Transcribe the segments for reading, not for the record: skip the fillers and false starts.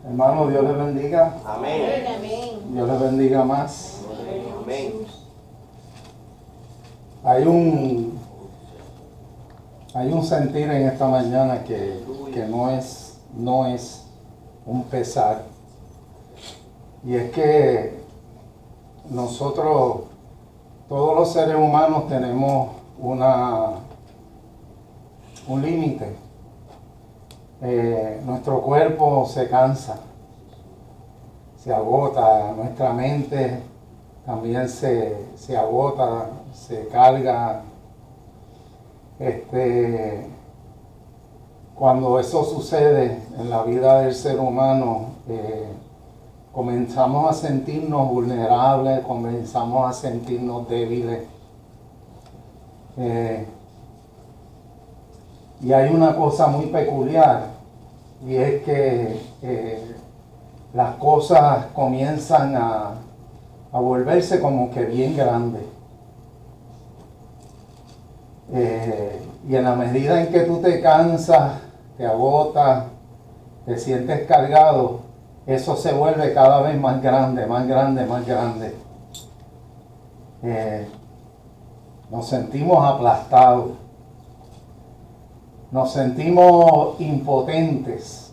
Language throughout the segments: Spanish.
Hermano, Dios les bendiga. Amén. Amén. Dios les bendiga más. Amén. Hay un sentir en esta mañana que no es un pesar. Y es que nosotros, todos los seres humanos, tenemos un límite. Nuestro cuerpo se cansa, se agota, nuestra mente también se agota, se carga. Cuando eso sucede en la vida del ser humano, comenzamos a sentirnos vulnerables, comenzamos a sentirnos débiles. Y hay una cosa muy peculiar, y es que las cosas comienzan a volverse como que bien grandes. Y en la medida en que tú te cansas, te agotas, te sientes cargado, eso se vuelve cada vez más grande, más grande, más grande. Nos sentimos aplastados. Nos sentimos impotentes.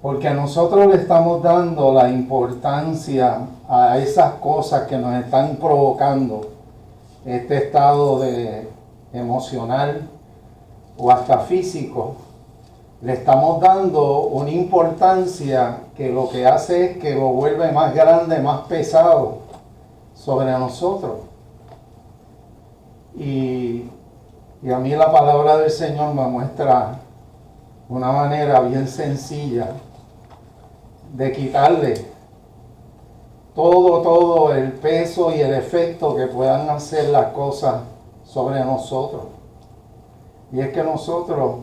Porque nosotros le estamos dando la importancia a esas cosas que nos están provocando este estado emocional o hasta físico. Le estamos dando una importancia que lo que hace es que lo vuelve más grande, más pesado sobre nosotros. Y a mí la palabra del Señor me muestra una manera bien sencilla de quitarle todo el peso y el efecto que puedan hacer las cosas sobre nosotros. Y es que nosotros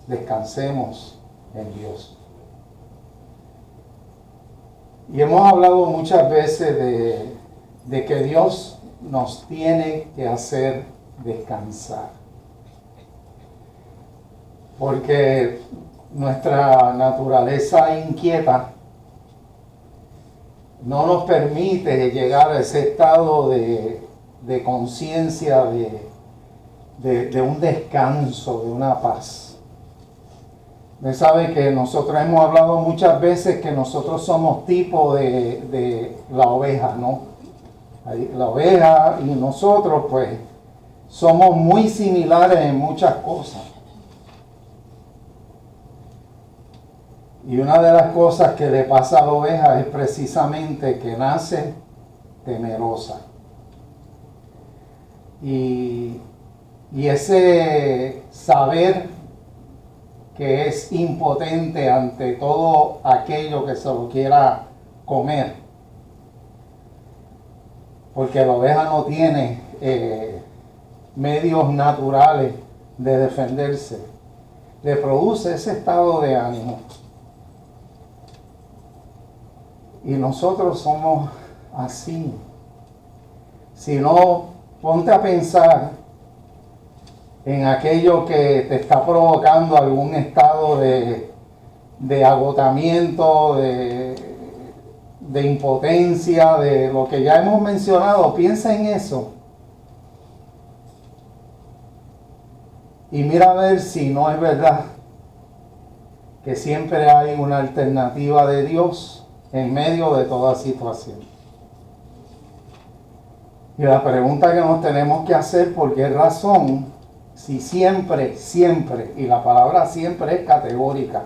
descansemos en Dios. Y hemos hablado muchas veces de que Dios nos tiene que hacer descansar. Porque nuestra naturaleza inquieta no nos permite llegar a ese estado de conciencia, de un descanso, de una paz. Usted sabe que nosotros hemos hablado muchas veces que nosotros somos tipo de la oveja, ¿no? La oveja y nosotros pues somos muy similares en muchas cosas. Y una de las cosas que le pasa a la oveja es precisamente que nace temerosa. Y ese saber que es impotente ante todo aquello que se lo quiera comer. Porque la oveja no tiene medios naturales de defenderse. Le produce ese estado de ánimo. Y nosotros somos así. Si no, ponte a pensar en aquello que te está provocando algún estado de agotamiento, de impotencia, de lo que ya hemos mencionado. Piensa en eso. Y mira a ver si no es verdad que siempre hay una alternativa de Dios en medio de toda situación. Y la pregunta que nos tenemos que hacer, ¿por qué razón? Si siempre, y la palabra siempre es categórica,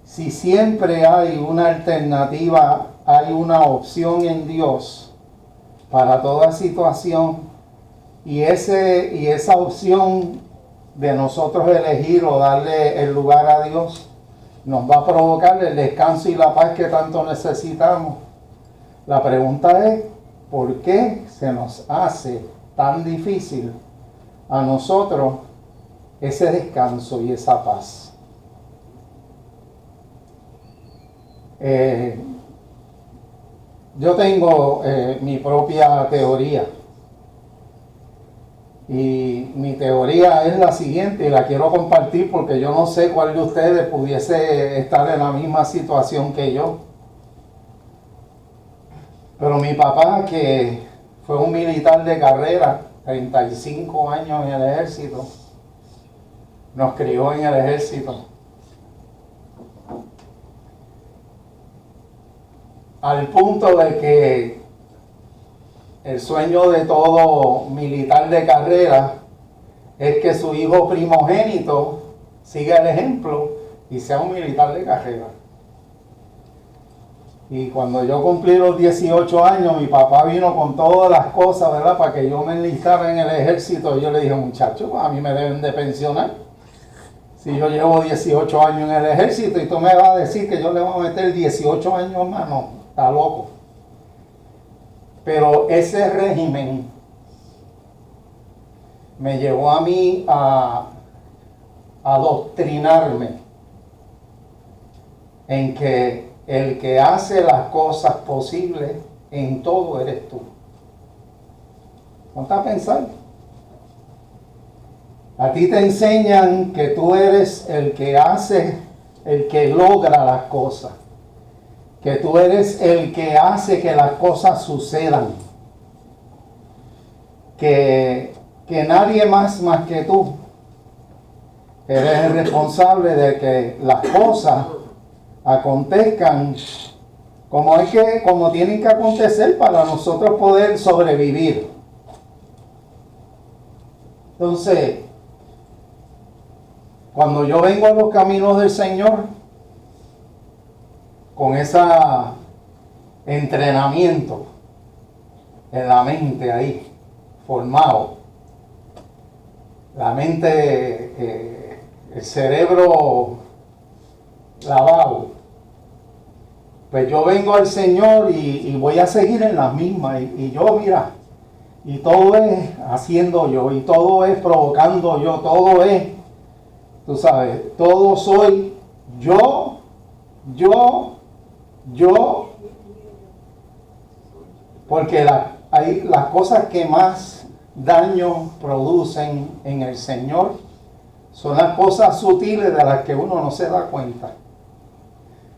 si siempre hay una alternativa, hay una opción en Dios para toda situación, y esa opción de nosotros elegir o darle el lugar a Dios nos va a provocar el descanso y la paz que tanto necesitamos. La pregunta es, ¿por qué se nos hace tan difícil a nosotros ese descanso y esa paz? Yo tengo mi propia teoría. Y mi teoría es la siguiente, y la quiero compartir porque yo no sé cuál de ustedes pudiese estar en la misma situación que yo. Pero mi papá, que fue un militar de carrera, 35 años en el ejército, nos crió en el ejército. Al punto de que el sueño de todo militar de carrera es que su hijo primogénito siga el ejemplo y sea un militar de carrera. Y cuando yo cumplí los 18 años, mi papá vino con todas las cosas, ¿verdad? Para que yo me enlistara en el ejército. Y yo le dije, muchachos, a mí me deben de pensionar. Si yo llevo 18 años en el ejército y tú me vas a decir que yo le voy a meter 18 años más, no, está loco. Pero ese régimen me llevó a mí a adoctrinarme en que el que hace las cosas posibles en todo eres tú. Ponte a pensar. A ti te enseñan que tú eres el que hace, el que logra las cosas. Que tú eres el que hace que las cosas sucedan. Que nadie más que tú eres el responsable de que las cosas acontezcan como tienen que acontecer para nosotros poder sobrevivir. Entonces, cuando yo vengo a los caminos del Señor, con ese entrenamiento en la mente ahí, formado, la mente, el cerebro lavado, pues yo vengo al Señor y voy a seguir en las mismas. Y yo, mira, y todo es haciendo yo, y todo es provocando yo, todo es, tú sabes, todo soy yo, porque las cosas que más daño producen en el Señor son las cosas sutiles de las que uno no se da cuenta.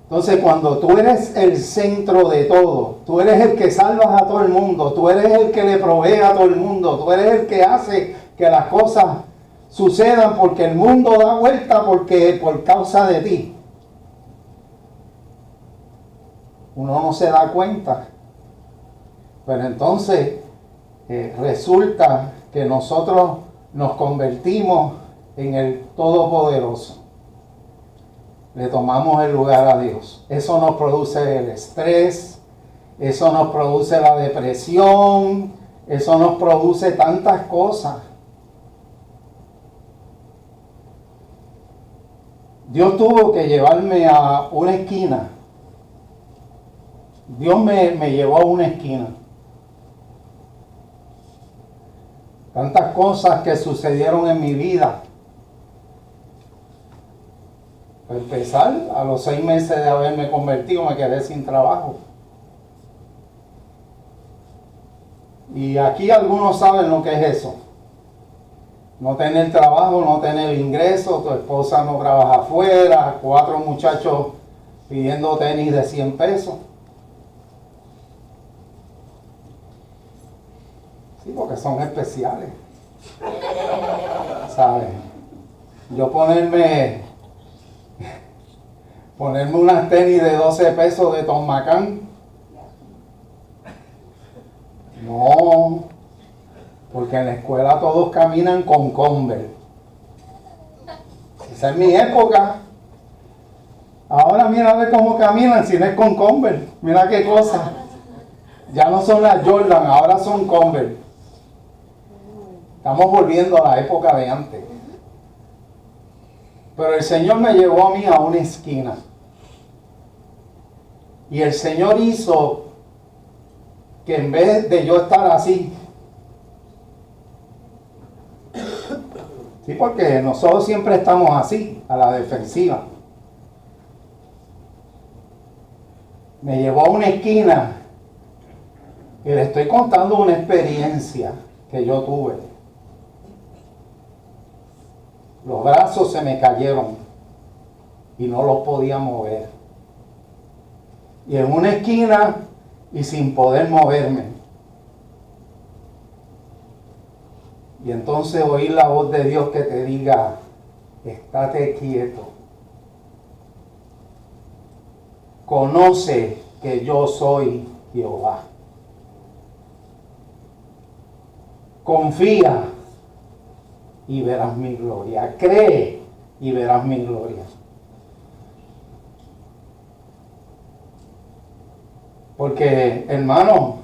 Entonces, cuando tú eres el centro de todo, tú eres el que salvas a todo el mundo, tú eres el que le provee a todo el mundo, tú eres el que hace que las cosas sucedan porque el mundo da vuelta por causa de ti. Uno no se da cuenta. Pero entonces resulta que nosotros nos convertimos en el Todopoderoso. Le tomamos el lugar a Dios. Eso nos produce el estrés, eso nos produce la depresión, eso nos produce tantas cosas. Dios tuvo que llevarme a una esquina. Dios me llevó a una esquina. Tantas cosas que sucedieron en mi vida. Para empezar, a los 6 meses de haberme convertido me quedé sin trabajo. Y aquí algunos saben lo que es eso. No tener trabajo, no tener ingreso, tu esposa no trabaja afuera, 4 muchachos pidiendo tenis de 100 pesos. Sí, porque son especiales. ¿Sabes? Yo ponerme unas tenis de 12 pesos de Tom McCann. No, porque en la escuela todos caminan con Converse. Esa es mi época. Ahora mira a ver cómo caminan si no es con Converse. Mira qué cosa. Ya no son las Jordan, ahora son Converse. Estamos volviendo a la época de antes. Pero el Señor me llevó a mí a una esquina. Y el Señor hizo que en vez de yo estar así, sí, porque nosotros siempre estamos así, a la defensiva. Me llevó a una esquina y le estoy contando una experiencia que yo tuve. Los brazos se me cayeron y no los podía mover. Y en una esquina y sin poder moverme. Y entonces oír la voz de Dios que te diga, estate quieto. Conoce que yo soy Jehová. Confía y verás mi gloria. Cree y verás mi gloria. Porque, hermano,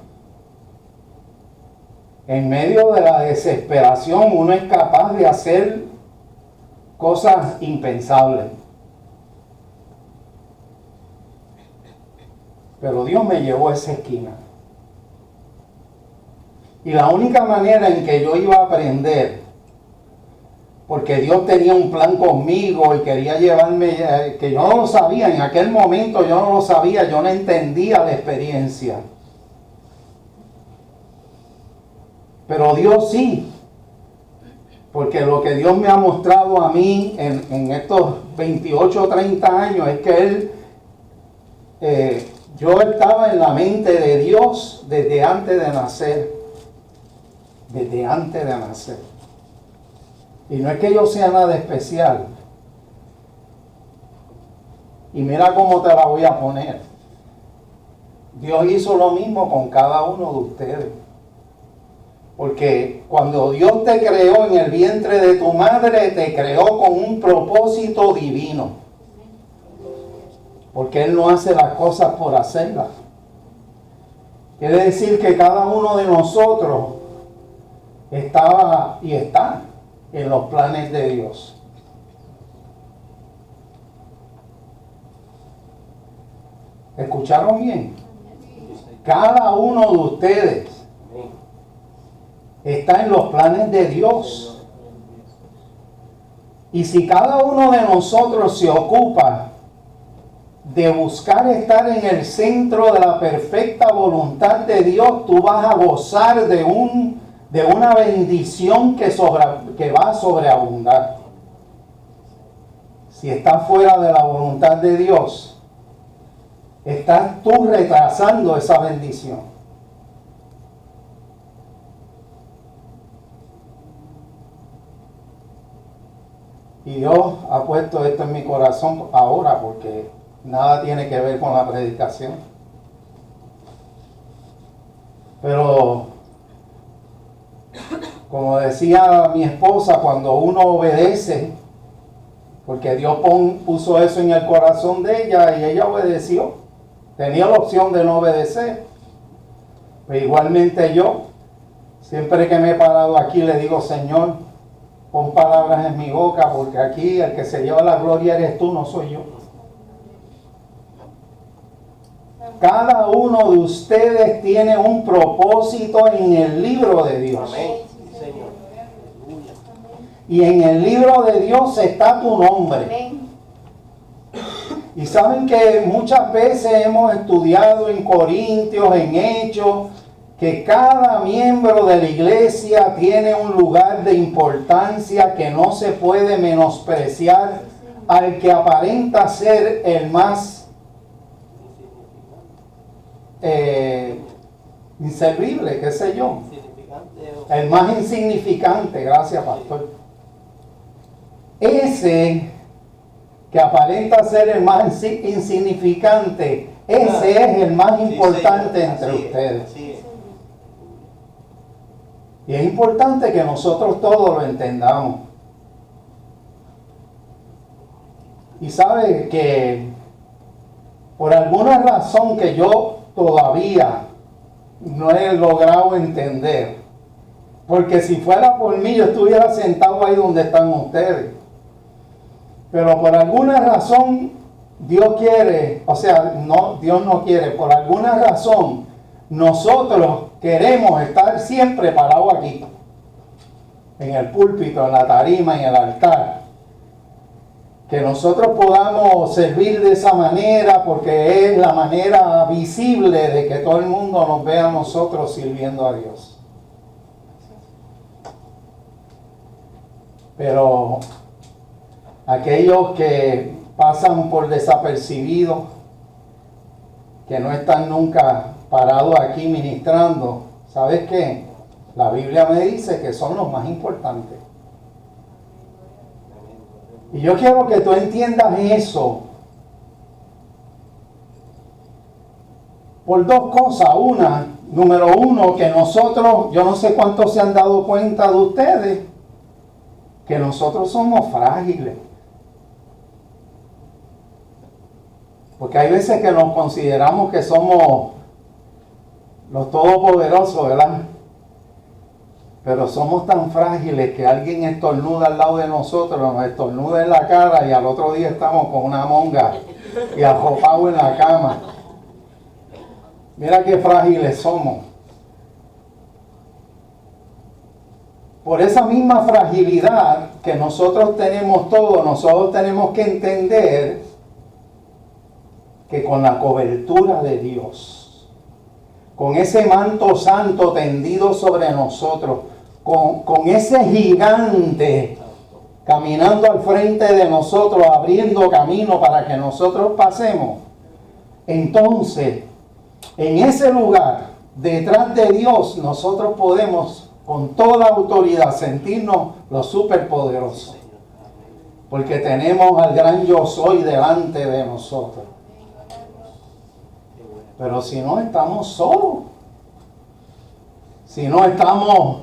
en medio de la desesperación uno es capaz de hacer cosas impensables. Pero Dios me llevó a esa esquina. Y la única manera en que yo iba a aprender, porque Dios tenía un plan conmigo y quería llevarme, que yo no lo sabía, en aquel momento yo no lo sabía, yo no entendía la experiencia. Pero Dios sí, porque lo que Dios me ha mostrado a mí en estos 28 o 30 años es que yo estaba en la mente de Dios desde antes de nacer. Desde antes de nacer. Y no es que yo sea nada especial. Y mira cómo te la voy a poner. Dios hizo lo mismo con cada uno de ustedes. Porque cuando Dios te creó en el vientre de tu madre, te creó con un propósito divino. Porque Él no hace las cosas por hacerlas. Quiere decir que cada uno de nosotros estaba y está en los planes de Dios. ¿Escucharon bien? Cada uno de ustedes está en los planes de Dios. Y si cada uno de nosotros se ocupa de buscar estar en el centro de la perfecta voluntad de Dios, tú vas a gozar de una bendición que va a sobreabundar. Si estás fuera de la voluntad de Dios, estás tú retrasando esa bendición. Y Dios ha puesto esto en mi corazón ahora porque nada tiene que ver con la predicación. Pero como decía mi esposa, cuando uno obedece, porque Dios puso eso en el corazón de ella y ella obedeció. Tenía la opción de no obedecer. Pero igualmente yo, siempre que me he parado aquí, le digo, Señor, pon palabras en mi boca, porque aquí el que se lleva la gloria eres tú, no soy yo. Cada uno de ustedes tiene un propósito en el libro de Dios. Amén. Y en el libro de Dios está tu nombre. Y saben que muchas veces hemos estudiado en Corintios, en Hechos, que cada miembro de la iglesia tiene un lugar de importancia que no se puede menospreciar al que aparenta ser el más inservible, qué sé yo. El más insignificante, gracias pastor. Ese que aparenta ser el más insignificante, ese es el más importante entre ustedes. Y es importante que nosotros todos lo entendamos. Y sabe que por alguna razón que yo todavía no he logrado entender, porque si fuera por mí yo estuviera sentado ahí donde están ustedes. Pero por alguna razón Dios quiere, o sea, no, Dios no quiere, por alguna razón nosotros queremos estar siempre parados aquí, en el púlpito, en la tarima, en el altar. Que nosotros podamos servir de esa manera porque es la manera visible de que todo el mundo nos vea a nosotros sirviendo a Dios. Pero aquellos que pasan por desapercibidos, que no están nunca parados aquí ministrando, ¿sabes qué? La Biblia me dice que son los más importantes. Y yo quiero que tú entiendas eso por dos cosas. Número uno, que nosotros, yo no sé cuántos se han dado cuenta de ustedes, que nosotros somos frágiles. Porque hay veces que nos consideramos que somos los todopoderosos, ¿verdad? Pero somos tan frágiles que alguien estornuda al lado de nosotros, nos estornuda en la cara y al otro día estamos con una monga y arropados en la cama. Mira qué frágiles somos. Por esa misma fragilidad que nosotros tenemos todos, nosotros tenemos que entender que con la cobertura de Dios, con ese manto santo tendido sobre nosotros, con ese gigante caminando al frente de nosotros, abriendo camino para que nosotros pasemos, entonces, en ese lugar, detrás de Dios, nosotros podemos con toda autoridad sentirnos los superpoderosos. Porque tenemos al gran yo soy delante de nosotros. Pero si no, estamos solos. Si no, estamos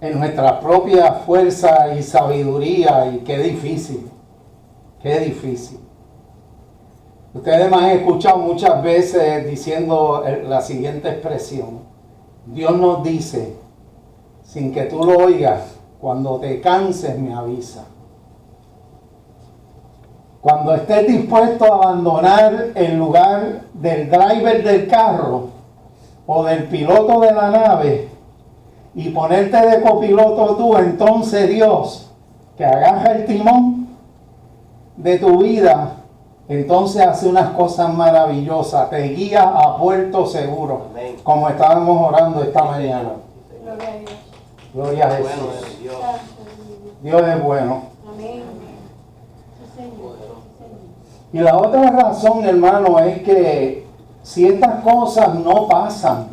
en nuestra propia fuerza y sabiduría. Y qué difícil. Qué difícil. Ustedes me han escuchado muchas veces diciendo la siguiente expresión. Dios nos dice, sin que tú lo oigas, cuando te canses me avisa. Cuando estés dispuesto a abandonar el lugar del driver del carro o del piloto de la nave y ponerte de copiloto tú, entonces Dios, que agarra el timón de tu vida, entonces hace unas cosas maravillosas, te guía a puerto seguro, como estábamos orando esta mañana. Gloria a Jesús. Dios es bueno. Y la otra razón, hermano, es que si estas cosas no pasan,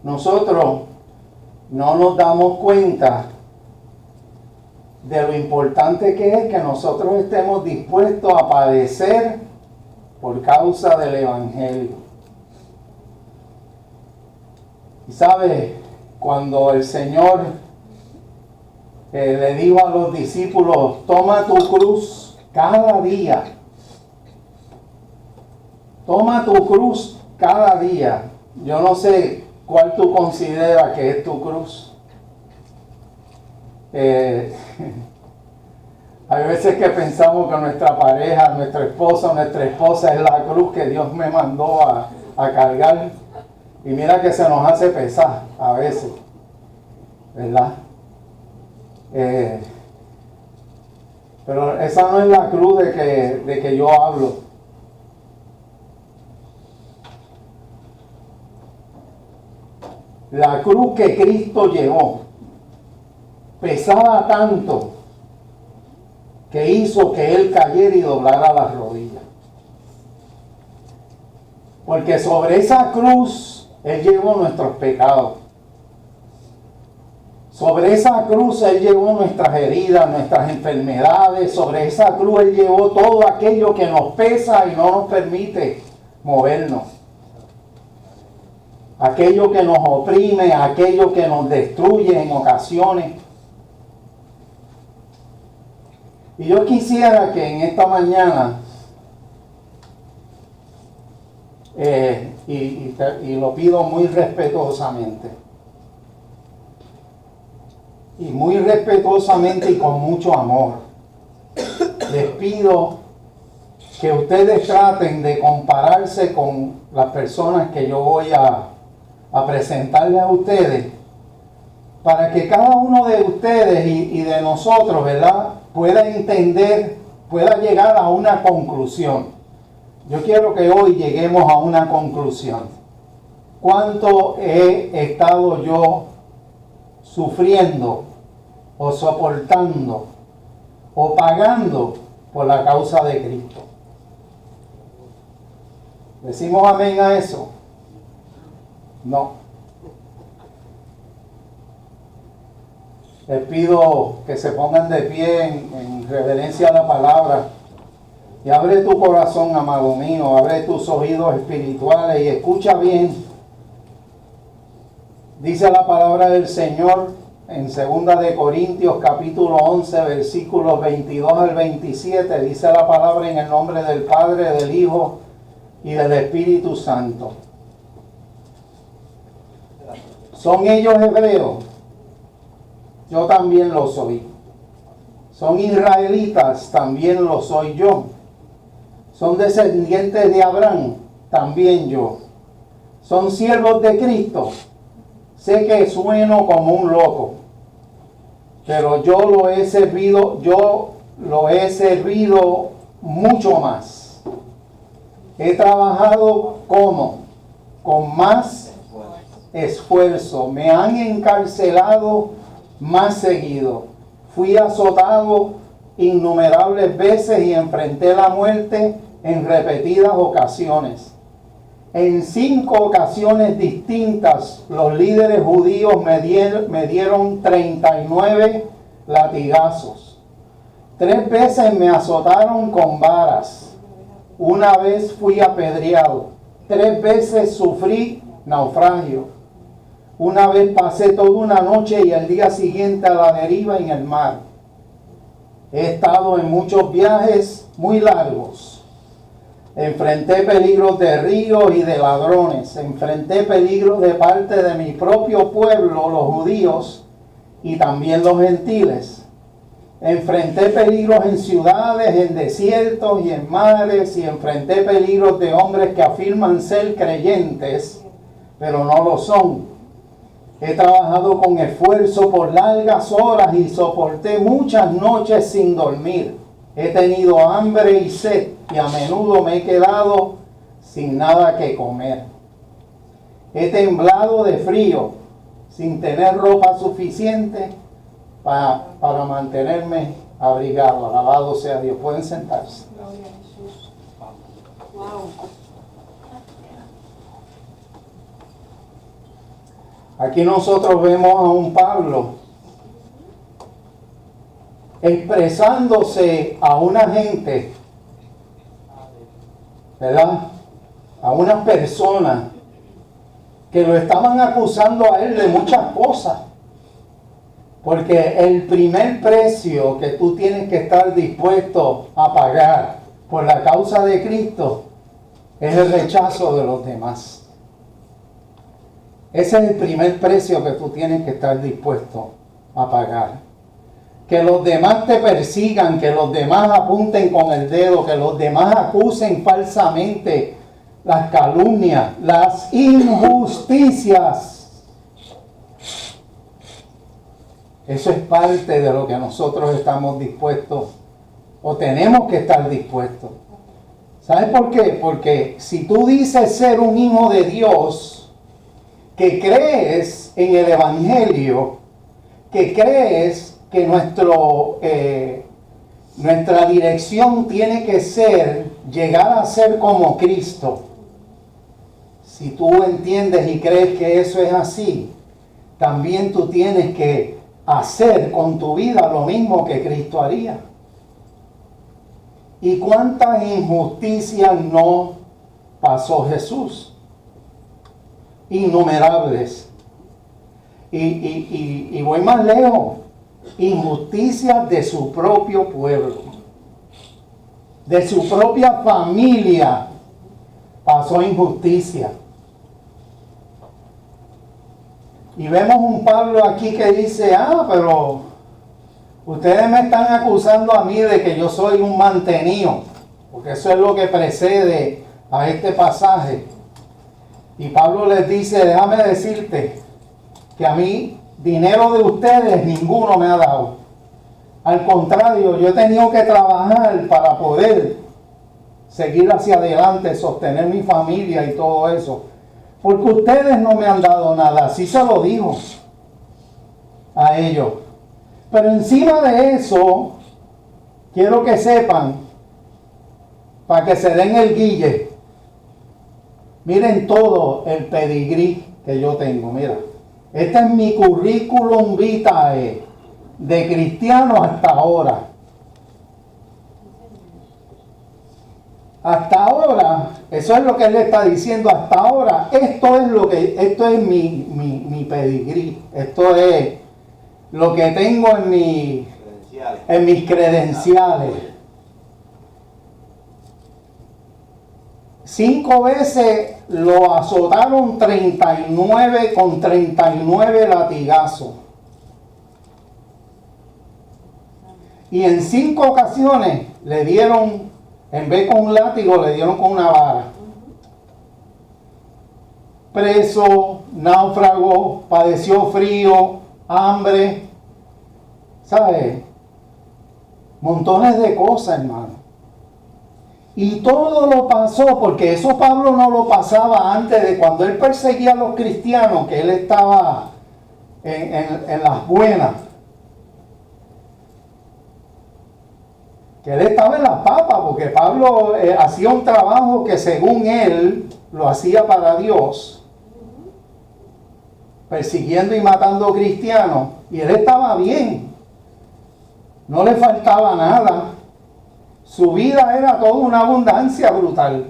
nosotros no nos damos cuenta de lo importante que es que nosotros estemos dispuestos a padecer por causa del Evangelio. Y sabe, cuando el Señor le dijo a los discípulos, toma tu cruz cada día. Toma tu cruz cada día. Yo no sé cuál tú consideras que es tu cruz. Hay veces que pensamos que nuestra pareja, nuestra esposa es la cruz que Dios me mandó a cargar. Y mira que se nos hace pesar a veces, ¿verdad? Pero esa no es la cruz de que yo hablo. La cruz que Cristo llevó pesaba tanto que hizo que Él cayera y doblara las rodillas. Porque sobre esa cruz Él llevó nuestros pecados. Sobre esa cruz Él llevó nuestras heridas, nuestras enfermedades. Sobre esa cruz Él llevó todo aquello que nos pesa y no nos permite movernos. Aquello que nos oprime, aquello que nos destruye en ocasiones. Y yo quisiera que en esta mañana, y lo pido muy respetuosamente, y con mucho amor, les pido que ustedes traten de compararse con las personas que yo voy a presentarles a ustedes, para que cada uno de ustedes y de nosotros, ¿verdad?, pueda entender, pueda llegar a una conclusión. Yo quiero que hoy lleguemos a una conclusión. ¿Cuánto he estado yo sufriendo o soportando o pagando por la causa de Cristo. ¿Decimos amén a eso? No. Les pido que se pongan de pie en reverencia a la palabra. Y abre tu corazón, amado mío, abre tus oídos espirituales y escucha bien. Dice la palabra del Señor en 2 de Corintios capítulo 11, versículos 22 al 27. Dice la palabra en el nombre del Padre, del Hijo y del Espíritu Santo. ¿Son ellos hebreos? Yo también lo soy. ¿Son israelitas? También lo soy yo. ¿Son descendientes de Abraham? También yo. ¿Son siervos de Cristo? Sé que sueno como un loco, pero yo lo he servido mucho más. He trabajado con más esfuerzo. Me han encarcelado más seguido. Fui azotado innumerables veces y enfrenté la muerte en repetidas ocasiones. En 5 ocasiones distintas, los líderes judíos me dieron 39 latigazos. 3 veces me azotaron con varas. Una vez fui apedreado. 3 veces sufrí naufragio. Una vez pasé toda una noche y el día siguiente a la deriva en el mar. He estado en muchos viajes muy largos. Enfrenté peligros de ríos y de ladrones. Enfrenté peligros de parte de mi propio pueblo, los judíos, y también los gentiles. Enfrenté peligros en ciudades, en desiertos y en mares, y enfrenté peligros de hombres que afirman ser creyentes, pero no lo son. He trabajado con esfuerzo por largas horas y soporté muchas noches sin dormir. He tenido hambre y sed y a menudo me he quedado sin nada que comer. He temblado de frío sin tener ropa suficiente para mantenerme abrigado. Alabado sea Dios. Pueden sentarse. Gloria a Jesús. Wow. Aquí nosotros vemos a un Pablo expresándose a una gente, ¿verdad? A una persona que lo estaban acusando a él de muchas cosas. Porque el primer precio que tú tienes que estar dispuesto a pagar por la causa de Cristo es el rechazo de los demás. Ese es el primer precio que tú tienes que estar dispuesto a pagar. Que los demás te persigan, que los demás apunten con el dedo, que los demás acusen falsamente, las calumnias, las injusticias. Eso es parte de lo que nosotros estamos dispuestos o tenemos que estar dispuestos. ¿Sabes por qué? Porque si tú dices ser un hijo de Dios, que crees en el Evangelio, que crees que nuestra dirección tiene que ser llegar a ser como Cristo. Si tú entiendes y crees que eso es así, también tú tienes que hacer con tu vida lo mismo que Cristo haría. ¿Y cuántas injusticias no pasó Jesús? Innumerables. Y voy más lejos. Injusticias de su propio pueblo, de su propia familia pasó injusticia. Y vemos un Pablo aquí que dice, pero ustedes me están acusando a mí de que yo soy un mantenido, porque eso es lo que precede a este pasaje. Y Pablo les dice, déjame decirte que a mí dinero de ustedes ninguno me ha dado. Al contrario, yo he tenido que trabajar para poder seguir hacia adelante, sostener mi familia y todo eso. Porque ustedes no me han dado nada. Así se lo dijo a ellos. Pero encima de eso, quiero que sepan, para que se den el guille, miren todo el pedigrí que yo tengo, mira. Este es mi currículum vitae de cristiano hasta ahora. Hasta ahora, eso es lo que él le está diciendo, hasta ahora, esto es mi pedigrí, esto es lo que tengo en mis credenciales. 5 veces lo azotaron 39 con 39 latigazos. Y en 5 ocasiones le dieron, en vez con un látigo, le dieron con una vara. Preso, náufrago, padeció frío, hambre, ¿sabes? Montones de cosas, hermano. Y todo lo pasó, porque eso Pablo no lo pasaba antes de cuando él perseguía a los cristianos, que él estaba en las buenas. Que él estaba en las papas, porque Pablo hacía un trabajo que según él lo hacía para Dios, persiguiendo y matando cristianos, y él estaba bien, no le faltaba nada. Su vida era toda una abundancia brutal.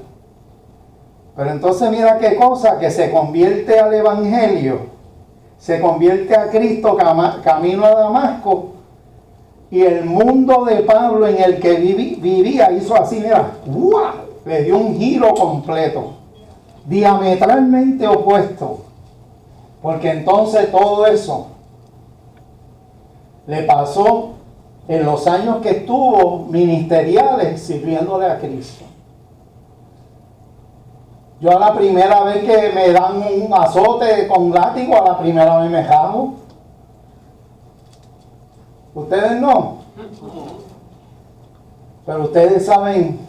Pero entonces mira qué cosa, que se convierte al Evangelio, se convierte a Cristo camino a Damasco, y el mundo de Pablo en el que vivía hizo así, mira, ¡wow! Le dio un giro completo, diametralmente opuesto. Porque entonces todo eso le pasó en los años que estuvo ministeriales sirviéndole a Cristo. Yo a la primera vez que me dan un azote con látigo, a la primera vez me jamo. Ustedes no. Pero ustedes saben,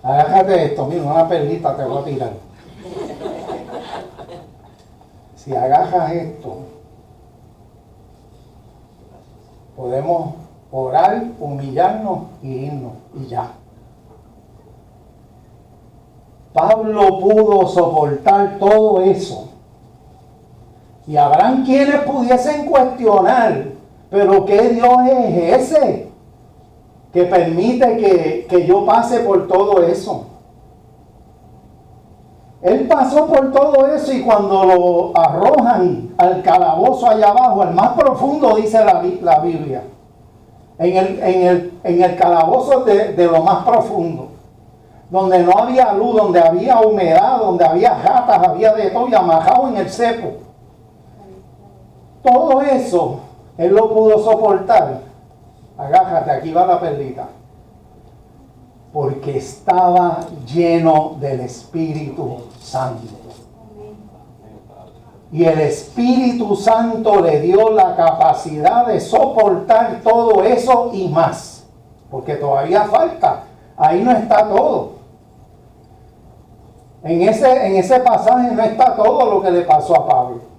agárrate esto, mira, una perlita te voy a tirar. Si agarras esto, podemos orar, humillarnos y irnos, y ya. Pablo pudo soportar todo eso. Y habrán quienes pudiesen cuestionar, pero ¿qué Dios es ese que permite que yo pase por todo eso? Él pasó por todo eso, y cuando lo arrojan al calabozo allá abajo, al más profundo, dice la Biblia, en el calabozo de lo más profundo, donde no había luz, donde había humedad, donde había ratas, había de todo, y amarrado en el cepo. Todo eso él lo pudo soportar. Agárrate, aquí va la perlita. Porque estaba lleno del Espíritu Santo. Y el Espíritu Santo le dio la capacidad de soportar todo eso y más. Porque todavía falta. Ahí no está todo. En ese pasaje no está todo lo que le pasó a Pablo.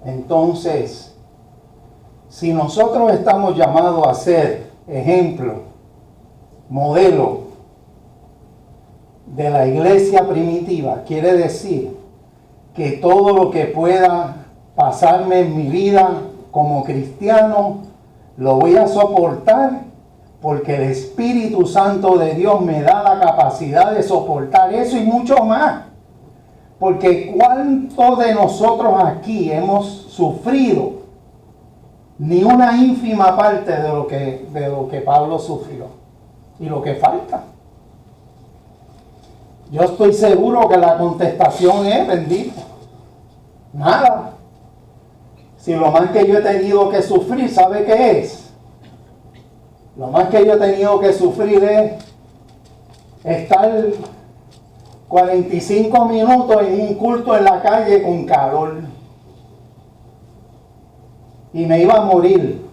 Entonces, si nosotros estamos llamados a ser ejemplo, modelo de la iglesia primitiva, quiere decir que todo lo que pueda pasarme en mi vida como cristiano, lo voy a soportar, porque el Espíritu Santo de Dios me da la capacidad de soportar eso y mucho más. Porque ¿cuántos de nosotros aquí hemos sufrido ni una ínfima parte de lo que Pablo sufrió? Y lo que falta. Yo estoy seguro que la contestación es bendito. Nada. Si lo más que yo he tenido que sufrir, ¿sabe qué es? Lo más que yo he tenido que sufrir es estar 45 minutos en un culto en la calle con calor. Y me iba a morir.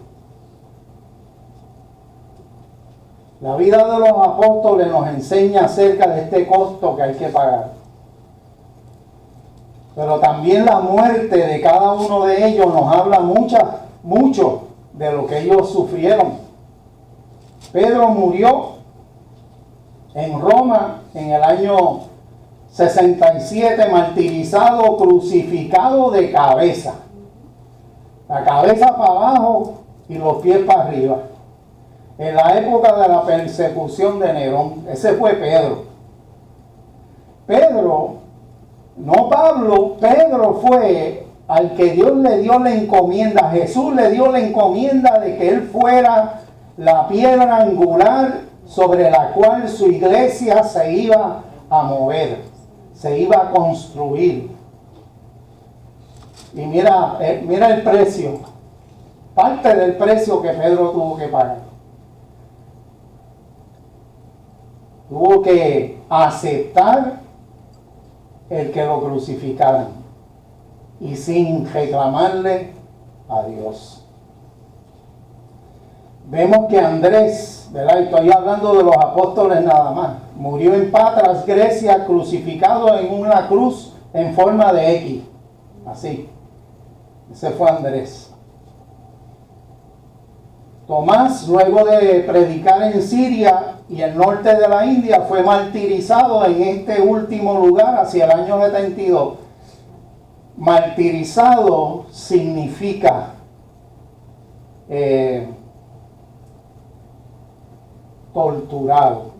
La vida de los apóstoles nos enseña acerca de este costo que hay que pagar. Pero también la muerte de cada uno de ellos nos habla mucho de lo que ellos sufrieron. Pedro murió en Roma en el año 67, martirizado, crucificado de cabeza. La cabeza para abajo y los pies para arriba. En la época de la persecución de Nerón. Ese fue Pedro. Pedro, no Pablo, Pedro fue al que Dios le dio la encomienda. Jesús le dio la encomienda de que él fuera la piedra angular sobre la cual su iglesia se iba a mover, se iba a construir. Y mira el precio, parte del precio que Pedro tuvo que pagar. Tuvo que aceptar el que lo crucificaran y sin reclamarle a Dios. Vemos que Andrés, ¿verdad? Estoy hablando de los apóstoles nada más, murió en Patras, Grecia, crucificado en una cruz en forma de X, así. Ese fue Andrés. Tomás, luego de predicar en Siria y el norte de la India, fue martirizado en este último lugar hacia el año 72. Martirizado significa torturado.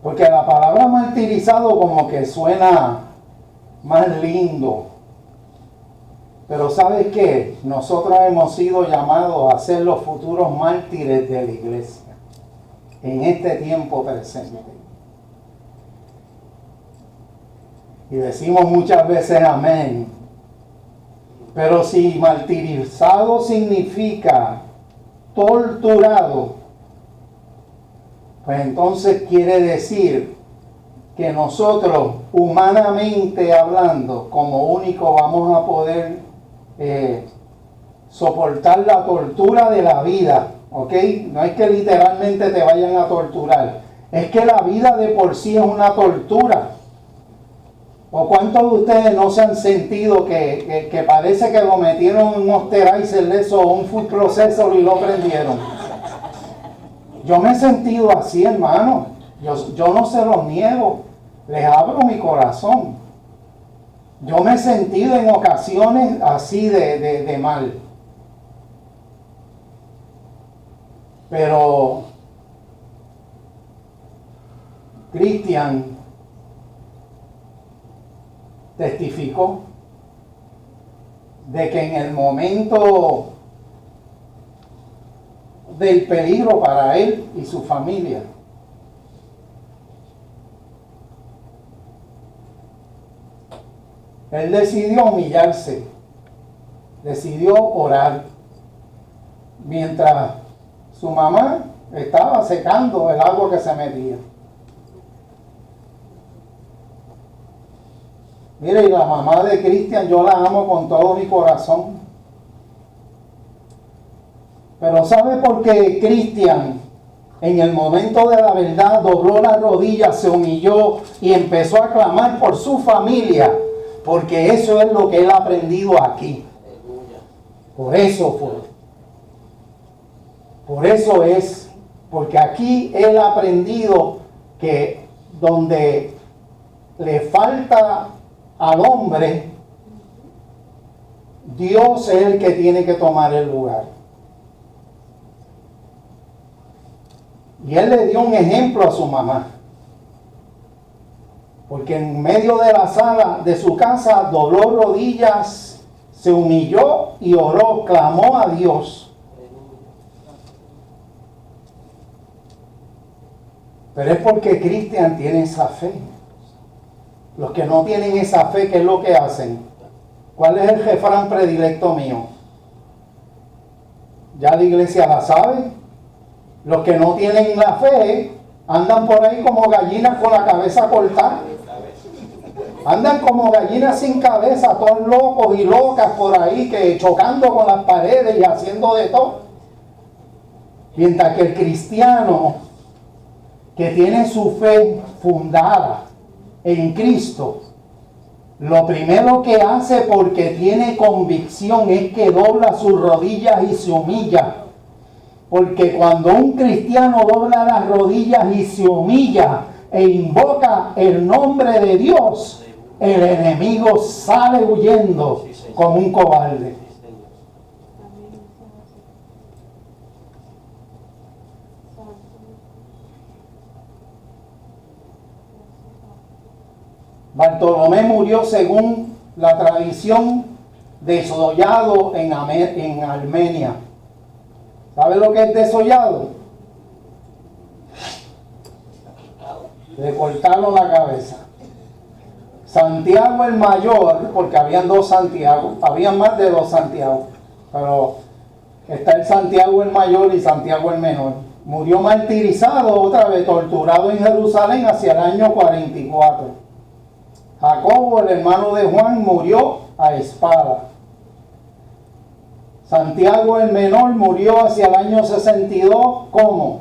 Porque la palabra martirizado como que suena más lindo. Pero ¿sabes qué? Nosotros hemos sido llamados a ser los futuros mártires de la iglesia en este tiempo presente. Y decimos muchas veces amén. Pero si martirizado significa torturado, pues entonces quiere decir que nosotros, humanamente hablando, como único vamos a poder soportar la tortura de la vida, ¿ok? No es que literalmente te vayan a torturar, es que la vida de por sí es una tortura. ¿O cuántos de ustedes no se han sentido que parece que lo metieron en un Osterizer de eso o un food processor y lo prendieron? Yo me he sentido así, hermano. Yo no se los niego. Les abro mi corazón. Yo me he sentido en ocasiones así de mal. Pero Cristian testificó de que en el momento del peligro para él y su familia, él decidió humillarse, decidió orar, mientras su mamá estaba secando el agua que se metía. Mire, y la mamá de Cristian, yo la amo con todo mi corazón. Pero ¿sabe por qué Cristian, en el momento de la verdad, dobló las rodillas, se humilló y empezó a clamar por su familia? Porque eso es lo que él ha aprendido aquí. Por eso fue. Por eso es. Porque aquí él ha aprendido que donde le falta al hombre, Dios es el que tiene que tomar el lugar. Y él le dio un ejemplo a su mamá. Porque en medio de la sala de su casa dobló rodillas, se humilló y oró, clamó a Dios. Pero es porque Cristian tiene esa fe. Los que no tienen esa fe, ¿qué es lo que hacen? ¿Cuál es el refrán predilecto mío? Ya la iglesia la sabe. Los que no tienen la fe andan por ahí como gallinas con la cabeza cortada. Andan como gallinas sin cabeza, todos locos y locas por ahí, que chocando con las paredes y haciendo de todo. Mientras que el cristiano que tiene su fe fundada en Cristo, Lo primero que hace, porque tiene convicción, es que dobla sus rodillas y se humilla. Porque cuando un cristiano dobla las rodillas y se humilla e invoca el nombre de Dios, el enemigo sale huyendo como un cobarde. Bartolomé murió, según la tradición, desollado en Armenia. ¿Sabe lo que es desollado? Le cortaron la cabeza. Santiago el mayor, porque habían dos Santiago, habían más de dos Santiago, pero está el Santiago el mayor y Santiago el menor. Murió martirizado, otra vez torturado en Jerusalén hacia el año 44. Jacobo, el hermano de Juan, murió a espada. Santiago el menor murió hacia el año 62, ¿cómo?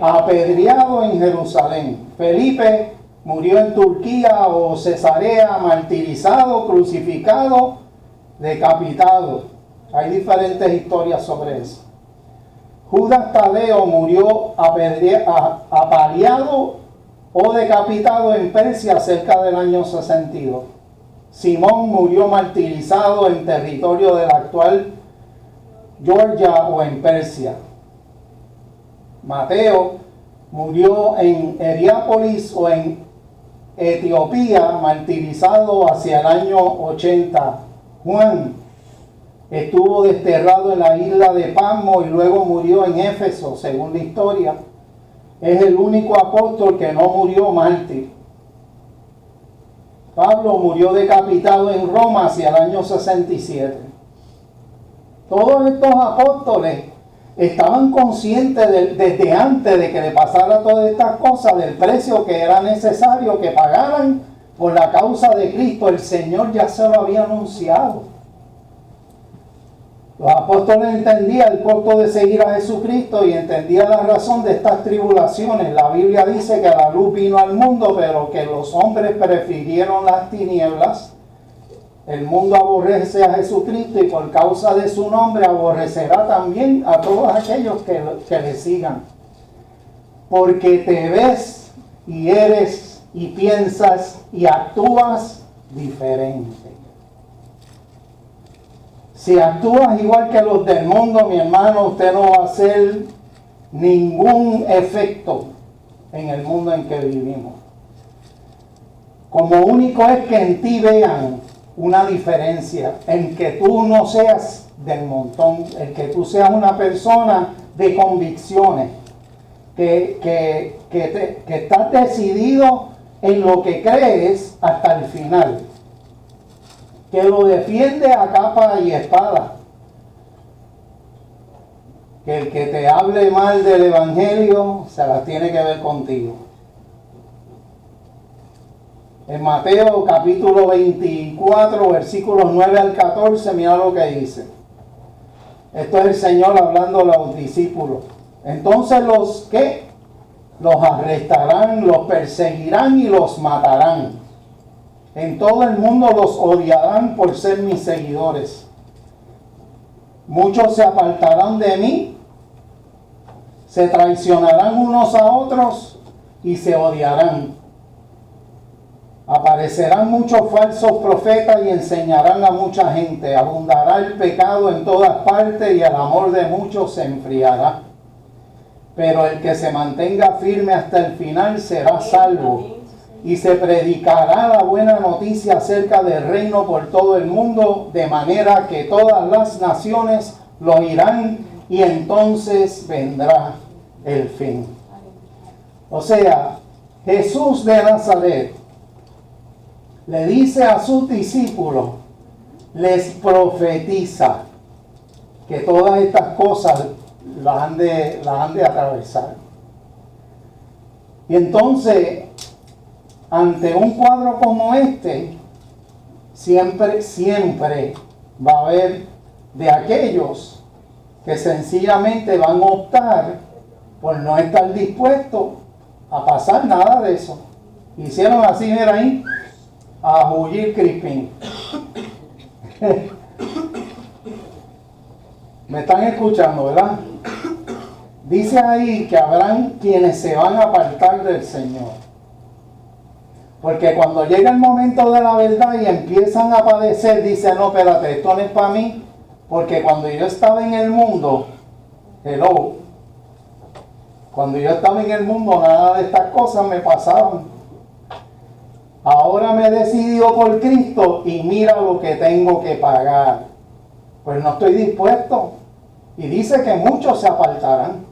Apedreado en Jerusalén. Felipe murió en Turquía o Cesarea, martirizado, crucificado, decapitado. Hay diferentes historias sobre eso. Judas Tadeo murió apaleado o decapitado en Persia cerca del año 62. Simón murió martirizado en territorio de la actual Georgia o en Persia. Mateo murió en Heriápolis o en Etiopía, martirizado hacia el año 80. Juan estuvo desterrado en la isla de Patmos y luego murió en Éfeso, según la historia. Es el único apóstol que no murió mártir. Pablo murió decapitado en Roma hacia el año 67. Todos estos apóstoles estaban conscientes desde antes de que le pasara todas estas cosas, del precio que era necesario que pagaran por la causa de Cristo. El Señor ya se lo había anunciado. Los apóstoles entendían el costo de seguir a Jesucristo y entendían la razón de estas tribulaciones. La Biblia dice que la luz vino al mundo, pero que los hombres prefirieron las tinieblas. El mundo aborrece a Jesucristo y por causa de su nombre aborrecerá también a todos aquellos que le sigan. Porque te ves y eres y piensas y actúas diferente. Si actúas igual que los del mundo, mi hermano, usted no va a hacer ningún efecto en el mundo en que vivimos. Como único es que en ti vean una diferencia, en que tú no seas del montón, en que tú seas una persona de convicciones, que estás decidido en lo que crees hasta el final, que lo defiende a capa y espada. Que el que te hable mal del evangelio se las tiene que ver contigo. En Mateo capítulo 24, versículos 9 al 14, mira lo que dice. Esto es el Señor hablando a los discípulos. Entonces los arrestarán, los perseguirán y los matarán. En todo el mundo los odiarán por ser mis seguidores. Muchos se apartarán de mí, se traicionarán unos a otros y se odiarán. Aparecerán muchos falsos profetas y enseñarán a mucha gente. Abundará el pecado en todas partes y el amor de muchos se enfriará. Pero el que se mantenga firme hasta el final será salvo. Y se predicará la buena noticia acerca del reino por todo el mundo, de manera que todas las naciones lo oirán y entonces vendrá el fin. O sea, Jesús de Nazaret le dice a sus discípulos, les profetiza que todas estas cosas las han de atravesar. Y entonces, ante un cuadro como este, siempre va a haber de aquellos que sencillamente van a optar por no estar dispuestos a pasar nada de eso. Hicieron así, mira ahí, a Jullir Crispin. ¿Me están escuchando, verdad? Dice ahí que habrán quienes se van a apartar del Señor. Porque cuando llega el momento de la verdad y empiezan a padecer, dicen, no, espérate, esto no es para mí. Porque cuando yo estaba en el mundo, cuando yo estaba en el mundo, nada de estas cosas me pasaban. Ahora me he decidido por Cristo y mira lo que tengo que pagar. Pues no estoy dispuesto. Y dice que muchos se apartarán.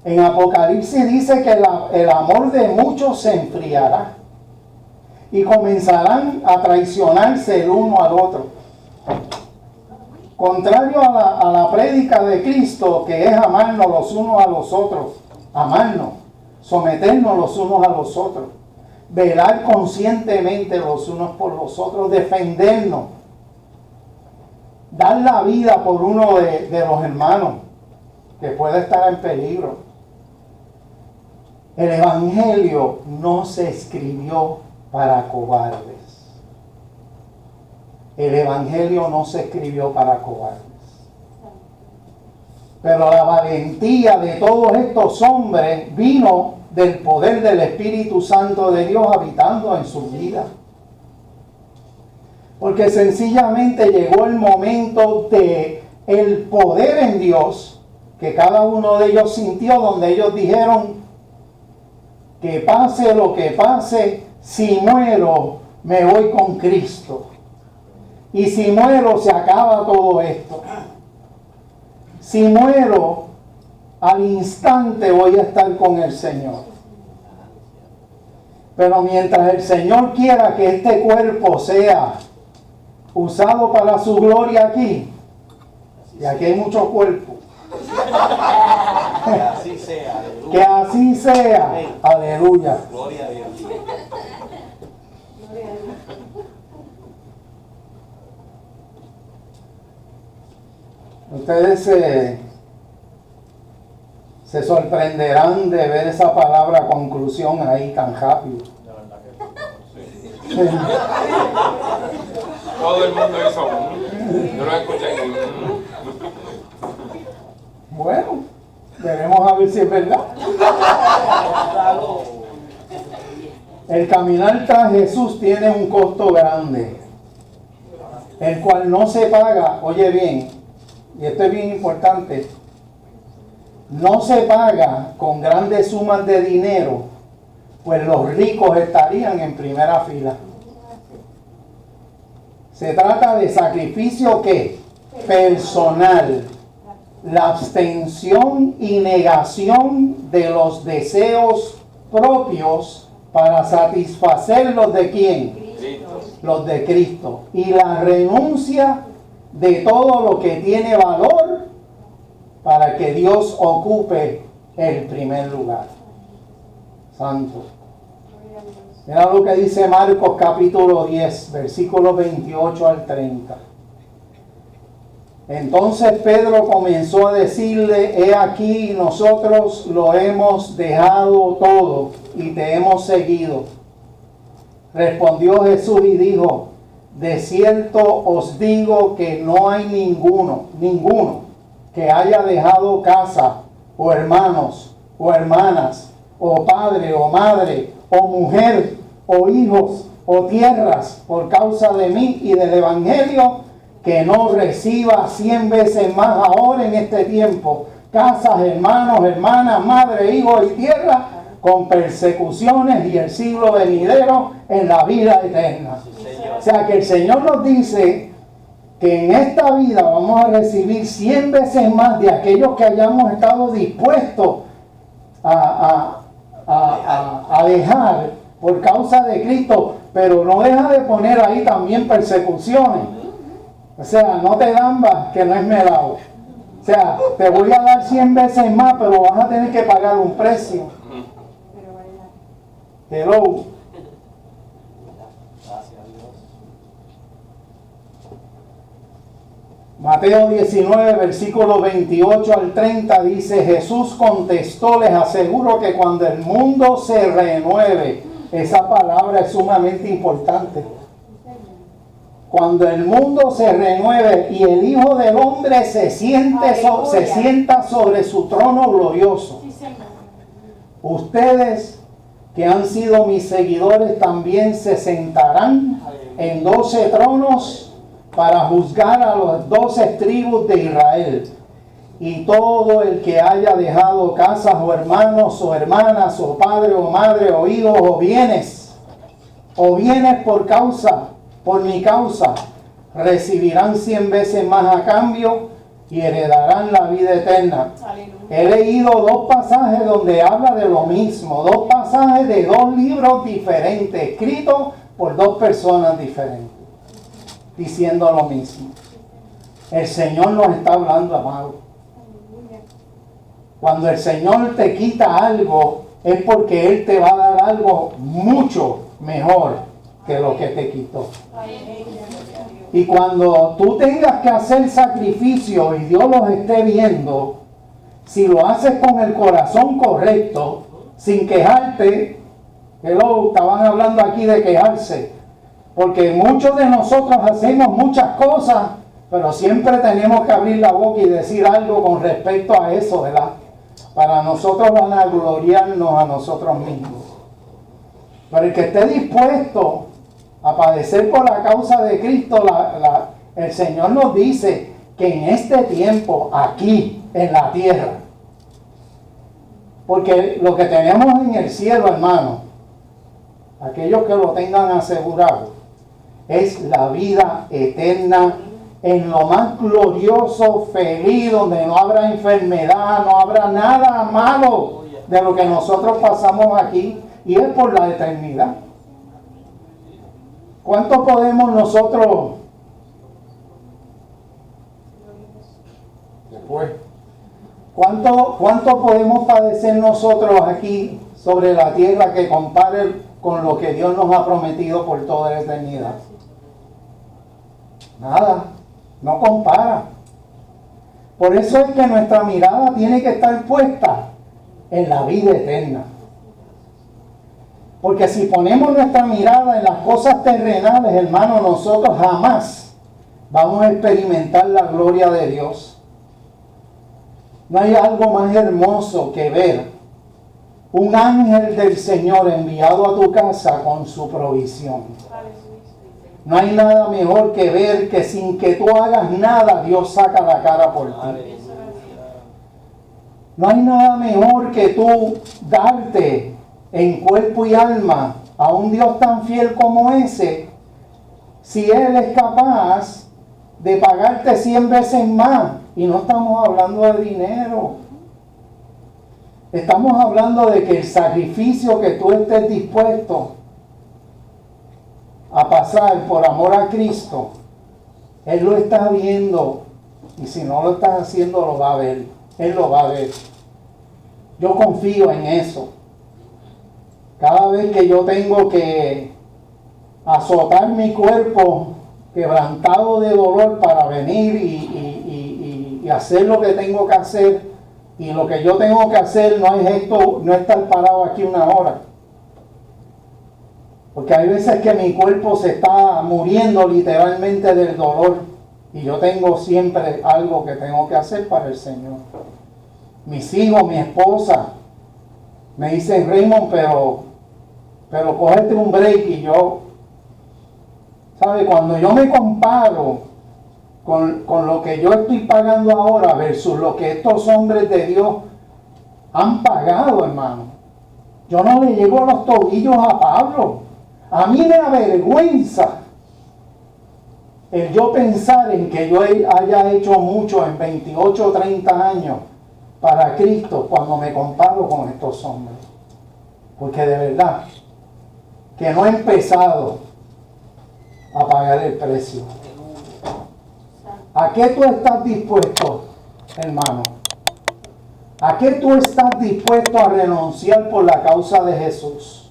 En Apocalipsis dice que el amor de muchos se enfriará. Y comenzarán a traicionarse el uno al otro. Contrario a la prédica de Cristo, que es amarnos los unos a los otros. Amarnos. Someternos los unos a los otros. Velar conscientemente los unos por los otros. Defendernos. Dar la vida por uno de los hermanos que puede estar en peligro. El Evangelio no se escribió para cobardes. El Evangelio no se escribió para cobardes. Pero la valentía de todos estos hombres vino del poder del Espíritu Santo de Dios habitando en sus vidas. Porque sencillamente llegó el momento de el poder en Dios que cada uno de ellos sintió, donde ellos dijeron que pase lo que pase, si muero me voy con Cristo. Y si muero se acaba todo esto. Si muero al instante voy a estar con el Señor. Pero mientras el Señor quiera que este cuerpo sea usado para su gloria aquí, y aquí hay muchos cuerpos, que así sea, aleluya. Que así sea, aleluya. Gloria a Dios. Ustedes se sorprenderán de ver esa palabra conclusión ahí tan rápido. La verdad que sí. Todo el mundo hizo. Yo lo escuché. Bueno, veremos a ver si es verdad. El caminar tras Jesús tiene un costo grande, el cual no se paga, oye bien, y esto es bien importante, no se paga con grandes sumas de dinero, pues los ricos estarían en primera fila. Se trata de sacrificio ¿qué? Personal. La abstención y negación de los deseos propios para satisfacer los de ¿quién? Cristo. Los de Cristo. Y la renuncia de todo lo que tiene valor para que Dios ocupe el primer lugar. Santo. Mira lo que dice Marcos capítulo 10, versículos 28 al 30. Entonces Pedro comenzó a decirle, he aquí nosotros lo hemos dejado todo y te hemos seguido. Respondió Jesús y dijo, de cierto os digo que no hay ninguno que haya dejado casa o hermanos o hermanas o padre o madre o mujer o hijos o tierras por causa de mí y del Evangelio, que no reciba 100 veces más ahora en este tiempo, casas, hermanos, hermanas, madre, hijos y tierra, con persecuciones y el siglo venidero en la vida eterna. O sea que el Señor nos dice que en esta vida vamos a recibir 100 veces más de aquellos que hayamos estado dispuestos a dejar por causa de Cristo, pero no deja de poner ahí también persecuciones. O sea, no te gambas que no es melao. O sea, te voy a dar 100 veces más, pero vas a tener que pagar un precio. Hello. Gracias a Dios. Mateo 19, versículo 28 al 30 dice, Jesús contestó, les aseguro que cuando el mundo se renueve Esa palabra es sumamente importante. Cuando el mundo se renueve y el Hijo del Hombre se sienta sobre su trono glorioso. Sí, Señor. Ustedes que han sido mis seguidores también se sentarán en 12 tronos para juzgar a las 12 tribus de Israel. Y todo el que haya dejado casas o hermanos o hermanas o padre o madre o hijos o bienes por mi causa, recibirán 100 veces más a cambio y heredarán la vida eterna. Aleluya. He leído 2 pasajes donde habla de lo mismo, 2 pasajes de 2 libros diferentes, escritos por 2 personas diferentes, diciendo lo mismo. El Señor nos está hablando, amado. Cuando el Señor te quita algo, es porque Él te va a dar algo mucho mejor que lo que te quitó. Y cuando tú tengas que hacer sacrificio y Dios los esté viendo, si lo haces con el corazón correcto, sin quejarte, estaban hablando aquí de quejarse, porque muchos de nosotros hacemos muchas cosas, pero siempre tenemos que abrir la boca y decir algo con respecto a eso, ¿verdad? Para nosotros vanagloriarnos a nosotros mismos. Pero el que esté dispuesto a padecer por la causa de Cristo, el Señor nos dice que en este tiempo, aquí, en la tierra, porque lo que tenemos en el cielo, hermano, aquellos que lo tengan asegurado, es la vida eterna en lo más glorioso, feliz, donde no habrá enfermedad, no habrá nada malo de lo que nosotros pasamos aquí, y es por la eternidad. ¿Cuánto podemos nosotros después? ¿Cuánto podemos padecer nosotros aquí sobre la tierra que compare con lo que Dios nos ha prometido por toda la eternidad? Nada, no compara. Por eso es que nuestra mirada tiene que estar puesta en la vida eterna. Porque si ponemos nuestra mirada en las cosas terrenales, hermano, nosotros jamás vamos a experimentar la gloria de Dios. No hay algo más hermoso que ver un ángel del Señor enviado a tu casa con su provisión. No hay nada mejor que ver que sin que tú hagas nada, Dios saca la cara por ti. No hay nada mejor que tú darte en cuerpo y alma a un Dios tan fiel como ese, si Él es capaz de pagarte 100 veces más. Y no estamos hablando de dinero. Estamos hablando de que el sacrificio que tú estés dispuesto a pasar por amor a Cristo, Él lo está viendo. Y si no lo estás haciendo, lo va a ver. Él lo va a ver. Yo confío en eso. Cada vez que yo tengo que azotar mi cuerpo quebrantado de dolor para venir y hacer lo que tengo que hacer, y lo que yo tengo que hacer no es esto, no estar parado aquí una hora, porque hay veces que mi cuerpo se está muriendo literalmente del dolor, y yo tengo siempre algo que tengo que hacer para el Señor. Mis hijos, mi esposa me dicen: Raymond, pero cógete un break. Y yo, ¿sabe? Cuando yo me comparo con lo que yo estoy pagando ahora versus lo que estos hombres de Dios han pagado, hermano, yo no le llego a los tobillos a Pablo. A mí me avergüenza el yo pensar en que yo haya hecho mucho en 28 o 30 años para Cristo cuando me comparo con estos hombres. Porque de verdad que no he empezado a pagar el precio. ¿A qué tú estás dispuesto, hermano? ¿A qué tú estás dispuesto a renunciar por la causa de Jesús?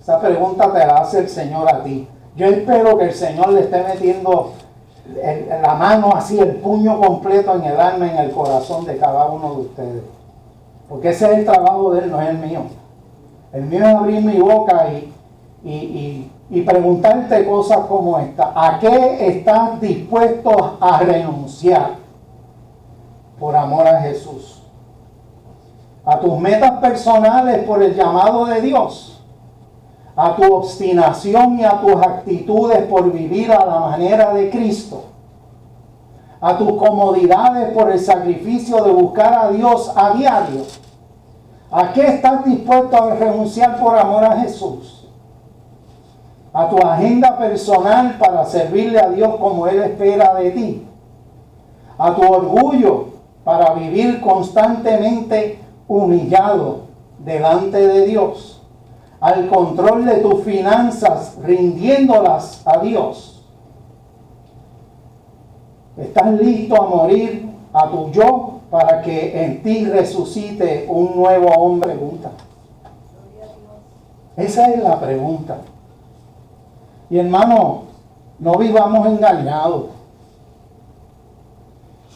Esa pregunta te la hace el Señor a ti. Yo espero que el Señor le esté metiendo la mano así, el puño completo en el alma, en el corazón de cada uno de ustedes. Porque ese es el trabajo de Él, no es el mío. El mío es abrir mi boca y preguntarte cosas como esta. ¿A qué estás dispuesto a renunciar por amor a Jesús? ¿A tus metas personales por el llamado de Dios? ¿A tu obstinación y a tus actitudes por vivir a la manera de Cristo? ¿A tus comodidades por el sacrificio de buscar a Dios a diario? ¿A qué estás dispuesto a renunciar por amor a Jesús? ¿A tu agenda personal para servirle a Dios como Él espera de ti? ¿A tu orgullo para vivir constantemente humillado delante de Dios? ¿Al control de tus finanzas rindiéndolas a Dios? ¿Estás listo a morir a tu yo para que en ti resucite un nuevo hombre? Pregunta. Esa es la pregunta. Y hermano, no vivamos engañados.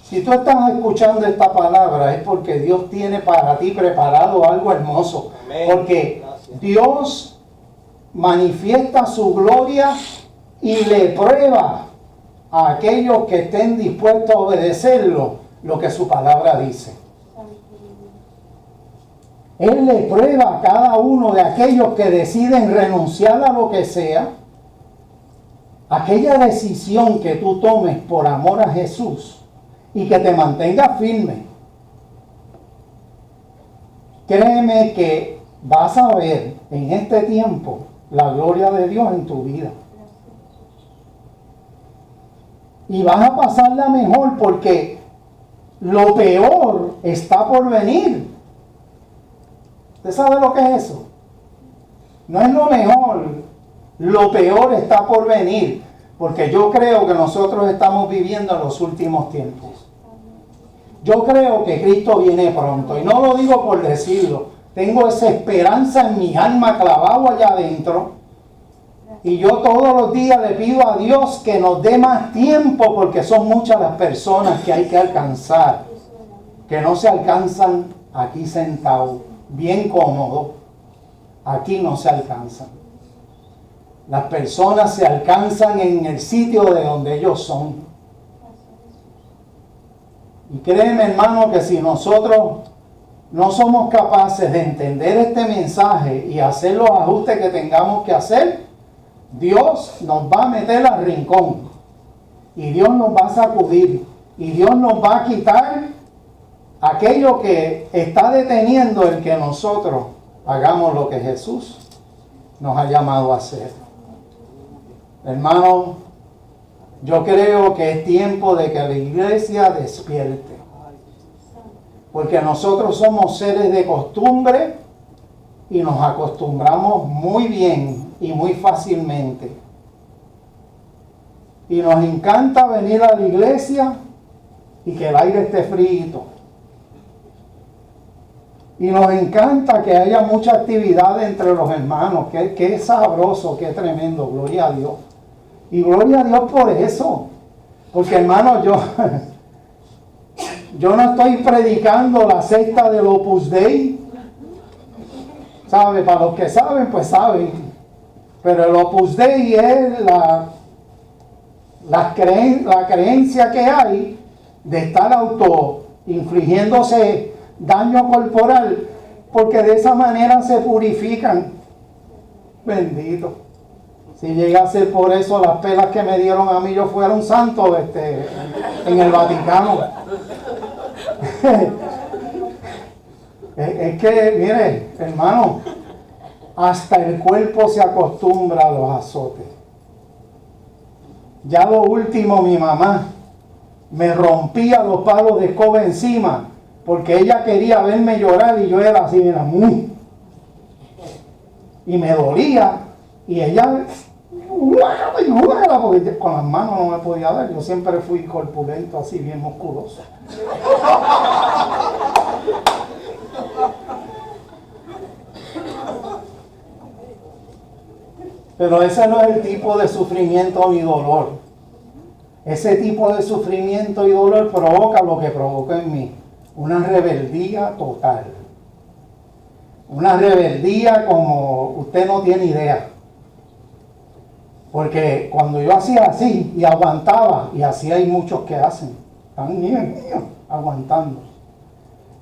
Si tú estás escuchando esta palabra es porque Dios tiene para ti preparado algo hermoso. Amén. Porque Gracias. Dios manifiesta su gloria y le prueba a aquellos que estén dispuestos a obedecerlo lo que su palabra dice. Él le prueba a cada uno de aquellos que deciden renunciar a lo que sea. Aquella decisión que tú tomes por amor a Jesús y que te mantengas firme. Créeme que vas a ver en este tiempo la gloria de Dios en tu vida. Y vas a pasarla mejor porque lo peor está por venir. ¿Usted sabe lo que es eso? No es lo mejor. Lo peor está por venir, porque yo creo que nosotros estamos viviendo en los últimos tiempos. Yo creo que Cristo viene pronto, y no lo digo por decirlo. Tengo esa esperanza en mi alma clavado allá adentro, y yo todos los días le pido a Dios que nos dé más tiempo, porque son muchas las personas que hay que alcanzar, que no se alcanzan aquí sentados, bien cómodos. Aquí no se alcanzan. Las personas se alcanzan en el sitio de donde ellos son. Y créeme, hermano, que si nosotros no somos capaces de entender este mensaje y hacer los ajustes que tengamos que hacer, Dios nos va a meter al rincón. Y Dios nos va a sacudir. Y Dios nos va a quitar aquello que está deteniendo el que nosotros hagamos lo que Jesús nos ha llamado a hacer. Hermano, yo creo que es tiempo de que la iglesia despierte. Porque nosotros somos seres de costumbre y nos acostumbramos muy bien y muy fácilmente. Y nos encanta venir a la iglesia y que el aire esté frío. Y nos encanta que haya mucha actividad entre los hermanos. Qué sabroso, qué tremendo, gloria a Dios. Y gloria a Dios por eso. Porque hermano, yo no estoy predicando la secta del Opus Dei. ¿Sabe? Para los que saben, pues saben. Pero el Opus Dei es la creencia que hay de estar infligiéndose daño corporal, porque de esa manera se purifican. Bendito. Si llega a ser por eso las pelas que me dieron a mí, yo fuera un santo en el Vaticano. Es que, mire, hermano, hasta el cuerpo se acostumbra a los azotes. Ya lo último, mi mamá me rompía los palos de escoba encima, porque ella quería verme llorar y yo era así, mira, muy. Y me dolía, y ella, porque con las manos no me podía dar. Yo siempre fui corpulento, así bien musculoso. Pero ese no es el tipo de sufrimiento y dolor. Ese tipo de sufrimiento y dolor provoca lo que provoca en mí: una rebeldía total. Una rebeldía como usted no tiene idea. Porque cuando yo hacía así y aguantaba, y así hay muchos que hacen, están míos, aguantando.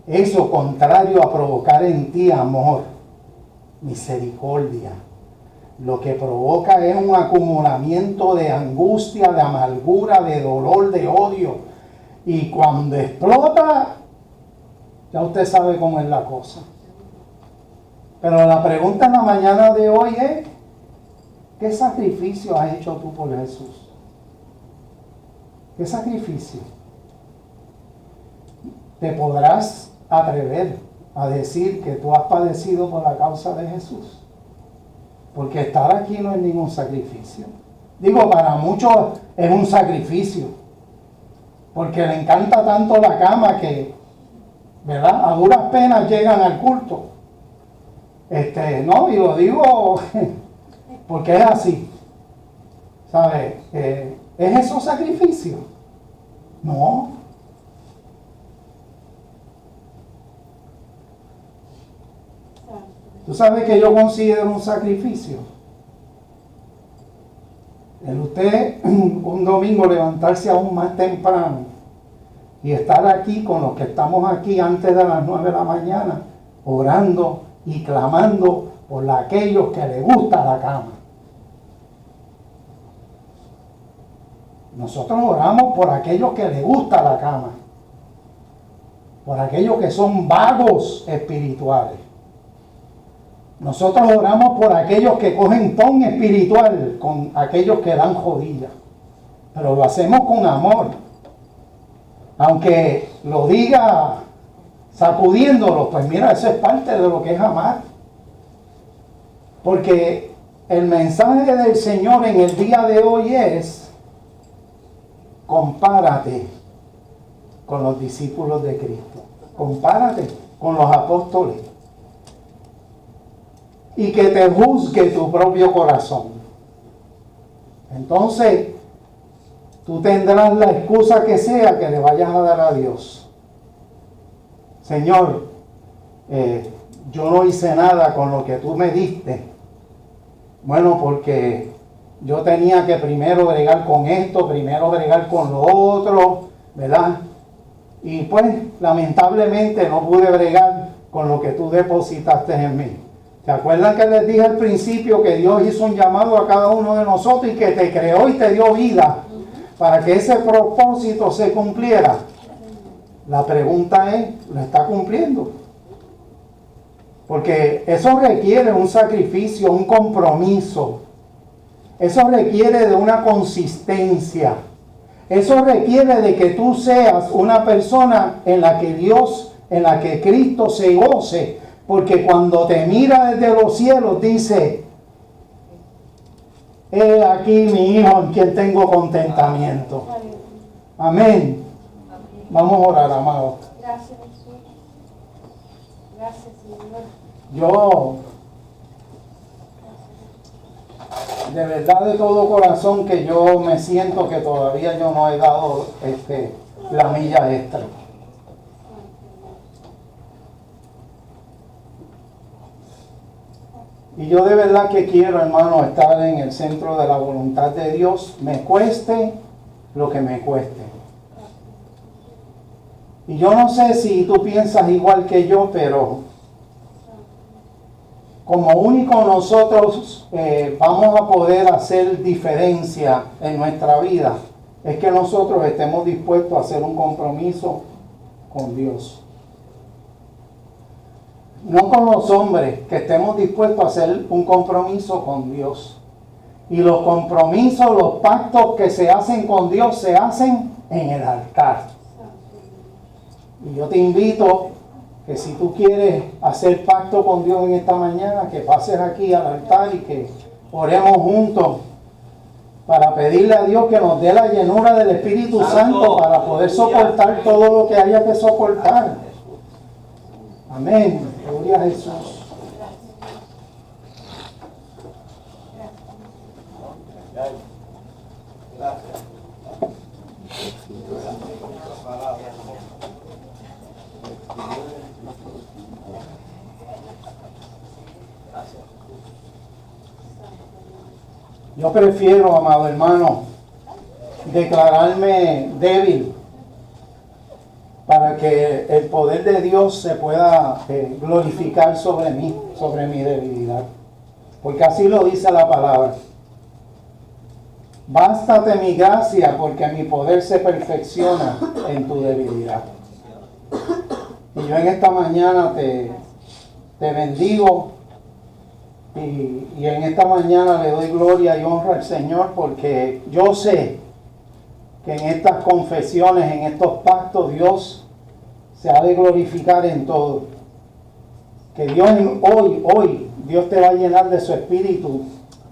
Eso contrario a provocar en ti amor, misericordia. Lo que provoca es un acumulamiento de angustia, de amargura, de dolor, de odio. Y cuando explota, ya usted sabe cómo es la cosa. Pero la pregunta en la mañana de hoy es, ¿qué sacrificio has hecho tú por Jesús? ¿Qué sacrificio? ¿Te podrás atrever a decir que tú has padecido por la causa de Jesús? Porque estar aquí no es ningún sacrificio. Digo, para muchos es un sacrificio. Porque le encanta tanto la cama que, ¿verdad? A duras penas llegan al culto. No, y lo digo porque es así. ¿Sabes? ¿Es eso sacrificio? No. ¿Tú sabes que yo considero un sacrificio? El usted un domingo levantarse aún más temprano y estar aquí con los que estamos aquí antes de las 9 de la mañana, orando y clamando por aquellos que les gusta la cama. Nosotros oramos por aquellos que les gusta la cama, por aquellos que son vagos espirituales. Nosotros oramos por aquellos que cogen ton espiritual con aquellos que dan jodilla. Pero lo hacemos con amor. Aunque lo diga sacudiéndolo, pues mira, eso es parte de lo que es amar. Porque el mensaje del Señor en el día de hoy es: compárate con los discípulos de Cristo. Compárate con los apóstoles. Y que te juzgue tu propio corazón. Entonces, tú tendrás la excusa que sea que le vayas a dar a Dios. Señor, yo no hice nada con lo que tú me diste. Bueno, porque yo tenía que primero bregar con esto, primero bregar con lo otro, ¿verdad? Y pues, lamentablemente no pude bregar con lo que tú depositaste en mí. ¿Se acuerdan que les dije al principio que Dios hizo un llamado a cada uno de nosotros y que te creó y te dio vida para que ese propósito se cumpliera? La pregunta es, ¿lo está cumpliendo? Porque eso requiere un sacrificio, un compromiso. Eso requiere de una consistencia. Eso requiere de que tú seas una persona en la que Dios, en la que Cristo se goce. Porque cuando te mira desde los cielos dice: he aquí mi hijo en quien tengo contentamiento. Amén. Vamos a orar, amado. Gracias, Jesús. Gracias, Señor. Yo, de verdad, de todo corazón, que yo me siento que todavía yo no he dado la milla extra. Y yo de verdad que quiero, hermano, estar en el centro de la voluntad de Dios, me cueste lo que me cueste. Y yo no sé si tú piensas igual que yo, pero como único nosotros vamos a poder hacer diferencia en nuestra vida, es que nosotros estemos dispuestos a hacer un compromiso con Dios. No con los hombres, que estemos dispuestos a hacer un compromiso con Dios. Y los compromisos, los pactos que se hacen con Dios, se hacen en el altar. Y yo te invito que si tú quieres hacer pacto con Dios en esta mañana, que pases aquí al altar y que oremos juntos para pedirle a Dios que nos dé la llenura del Espíritu Santo para poder soportar todo lo que haya que soportar. Amén. Gloria a Jesús. Gracias. Yo prefiero, amado hermano, declararme débil para que el poder de Dios se pueda glorificar sobre mí, sobre mi debilidad. Porque así lo dice la palabra. Bástate mi gracia, porque mi poder se perfecciona en tu debilidad. Y yo en esta mañana te bendigo y en esta mañana le doy gloria y honra al Señor, porque yo sé que en estas confesiones, en estos pactos, Dios se ha de glorificar en todo. Que Dios hoy, Dios te va a llenar de su espíritu,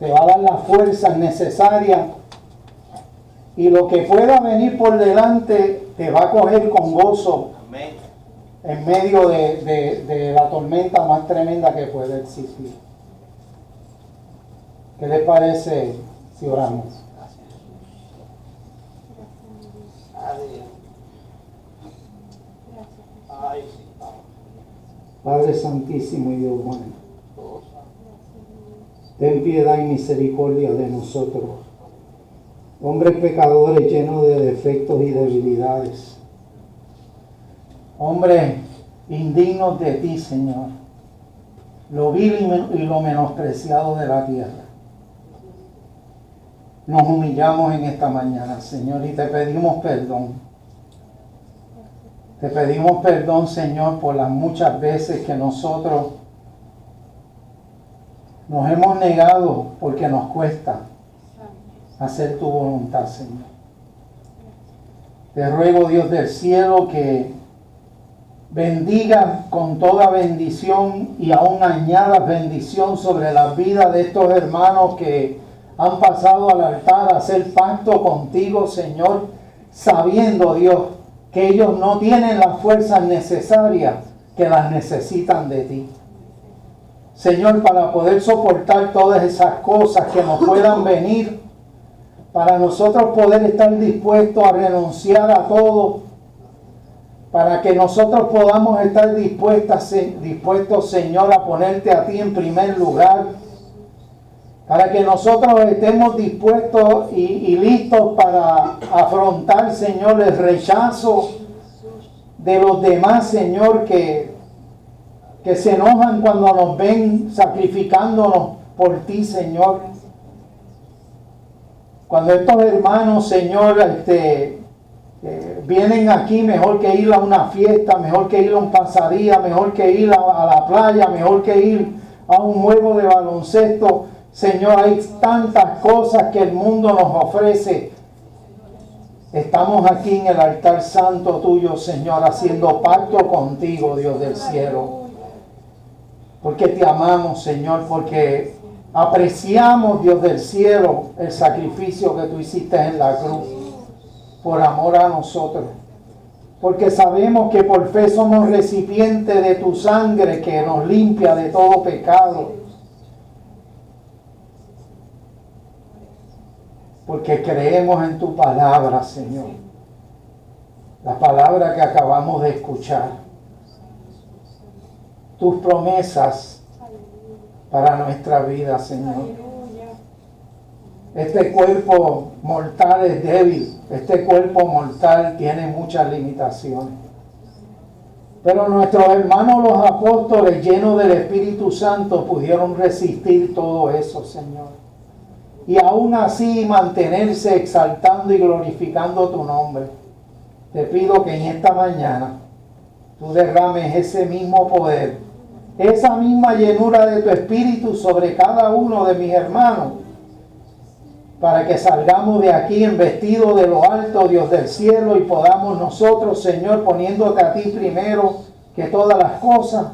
te va a dar las fuerzas necesarias y lo que pueda venir por delante te va a coger con gozo. Amén. En medio de la tormenta más tremenda que puede existir. ¿Qué les parece si oramos? Ay, sí, Padre Santísimo y Dios bueno, ten piedad y misericordia de nosotros, hombres pecadores llenos de defectos y debilidades, hombres indignos de ti, Señor, lo vil y lo menospreciado de la tierra. Nos humillamos en esta mañana, Señor, y te pedimos perdón. Te pedimos perdón, Señor, por las muchas veces que nosotros nos hemos negado porque nos cuesta hacer tu voluntad, Señor. Te ruego, Dios del cielo, que bendiga con toda bendición y aún añadas bendición sobre la vida de estos hermanos que han pasado al altar a hacer pacto contigo, Señor, sabiendo, Dios, que ellos no tienen las fuerzas necesarias, que las necesitan de ti. Señor, para poder soportar todas esas cosas que nos puedan venir, para nosotros poder estar dispuestos a renunciar a todo, para que nosotros podamos estar dispuestos, Señor, a ponerte a ti en primer lugar, para que nosotros estemos dispuestos y listos para afrontar, Señor, el rechazo de los demás, Señor, que se enojan cuando nos ven sacrificándonos por ti, Señor. Cuando estos hermanos, Señor, vienen aquí, mejor que ir a una fiesta, mejor que ir a un pasadía, mejor que ir a la playa, mejor que ir a un juego de baloncesto. Señor, hay tantas cosas que el mundo nos ofrece. Estamos aquí en el altar santo tuyo, Señor, haciendo pacto contigo, Dios del cielo. Porque te amamos, Señor, porque apreciamos, Dios del cielo, el sacrificio que tú hiciste en la cruz por amor a nosotros. Porque sabemos que por fe somos recipientes de tu sangre que nos limpia de todo pecado. Porque creemos en tu palabra, Señor. La palabra que acabamos de escuchar. Tus promesas para nuestra vida, Señor. Este cuerpo mortal es débil. Este cuerpo mortal tiene muchas limitaciones. Pero nuestros hermanos los apóstoles, llenos del Espíritu Santo, pudieron resistir todo eso, Señor. Y aún así mantenerse exaltando y glorificando tu nombre. Te pido que en esta mañana tú derrames ese mismo poder, esa misma llenura de tu Espíritu sobre cada uno de mis hermanos, para que salgamos de aquí investidos de lo alto, Dios del cielo, y podamos nosotros, Señor, poniéndote a ti primero que todas las cosas,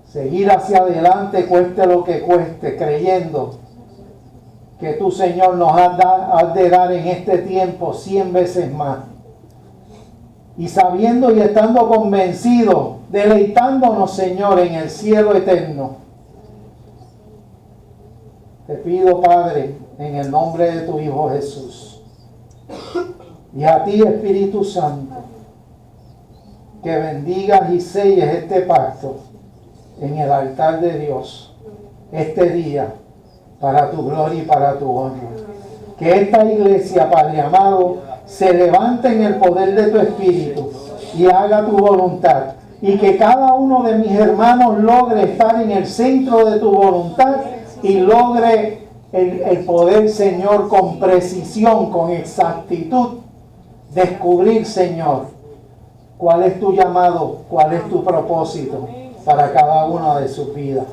seguir hacia adelante, cueste lo que cueste, creyendo que tú, Señor, nos has de dar en este tiempo 100 veces más. Y sabiendo y estando convencidos, deleitándonos, Señor, en el cielo eterno. Te pido, Padre, en el nombre de tu Hijo Jesús. Y a ti, Espíritu Santo, que bendigas y selles este pacto en el altar de Dios, este día, para tu gloria y para tu honra. Que esta iglesia, Padre amado, se levante en el poder de tu Espíritu y haga tu voluntad. Y que cada uno de mis hermanos logre estar en el centro de tu voluntad y logre el poder, Señor, con precisión, con exactitud, descubrir, Señor, cuál es tu llamado, cuál es tu propósito para cada una de sus vidas.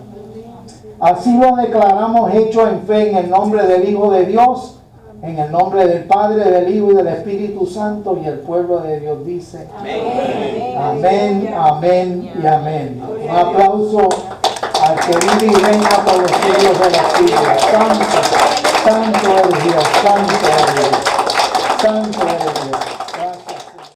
Así lo declaramos hecho en fe en el nombre del Hijo de Dios, en el nombre del Padre, del Hijo y del Espíritu Santo, y el pueblo de Dios dice amén, amén, amén y amén. Un aplauso al que vive y reina por los siglos de los siglos. Santo, santo es Dios, santo es Dios, santo es Dios.